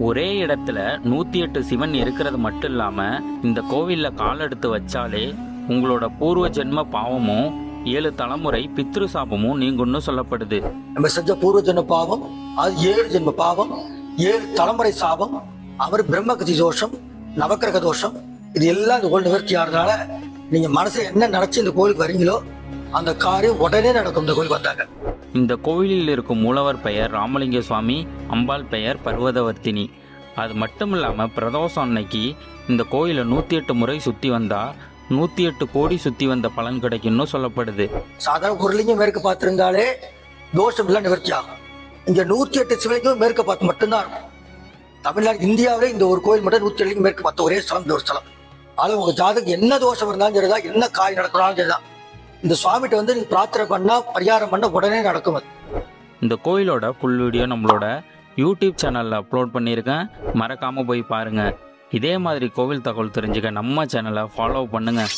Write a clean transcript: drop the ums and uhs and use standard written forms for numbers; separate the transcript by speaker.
Speaker 1: ஒரே இடத்துல 108 சிவன் இருக்கிறது மட்டும் இல்லாம இந்த கோவில்ல கால் எடுத்து வச்சாலே உங்களோட பூர்வ ஜென்ம பாவமும் 7 தலைமுறை பித்ரு சாபமும் நீங்கும்னு சொல்லப்படுது.
Speaker 2: நம்ம செஞ்ச பூர்வ ஜென்ம பாவம், அது 7 ஜென்ம பாவம், 7 தலைமுறை சாபம், அவர் பிரம்மகதி தோஷம், நவக்கிரக தோஷம், இது எல்லாம் இந்த கோயில் நிவர்த்தி ஆகிறதுனால நீங்க மனசை என்ன நினைச்சு இந்த கோயிலுக்கு வரீங்களோ அந்த காரியம் உடனே நடக்கும். இந்த கோயிலுக்கு வந்தாங்க.
Speaker 1: இந்த கோவிலில் இருக்கும் மூலவர் பெயர் ராமலிங்க சுவாமி, அம்பாள் பெயர் பர்வதவர்த்தினி. அது மட்டும் இல்லாமல் பிரதோஷம் அன்னைக்கு இந்த கோயிலை 108 முறை சுற்றி வந்தா 108 கோடி சுற்றி வந்த பலன் கிடைக்கும்னு சொல்லப்படுது.
Speaker 2: சாதாரண ஒரு லிங்கம் மேற்கு பார்த்திருந்தாலே தோஷம் எல்லாம் நிவர்த்தி ஆகும். இங்க 108 சிவலிங்கம் மேற்கு பார்த்து மட்டும்தான் இருக்கும். தமிழ்நாடு இந்தியாவிலே இந்த ஒரு கோயில் மட்டும் 107 லிங்கம் மேற்கு பார்த்த ஒரே ஸ்தலம், ஒரு ஸ்தலம். ஆனால் உங்க ஜாதகம் என்ன தோஷம் இருந்தாலும் சரிதான், என்ன காரியம் நடக்கணும் சரிதான், இந்த சுவாமிகிட்ட வந்து நீங்க பிரார்த்தனை பண்ணா பரிகாரம் பண்ண உடனே நடக்கும்.
Speaker 1: இந்த கோயிலோட ஃபுல் வீடியோ நம்மளோட யூடியூப் சேனலில் அப்லோட் பண்ணியிருக்கேன், மறக்காமல் போய் பாருங்கள். இதே மாதிரி கோவில் தகவல் தெரிஞ்சுக்க நம்ம சேனலை ஃபாலோ பண்ணுங்கள்.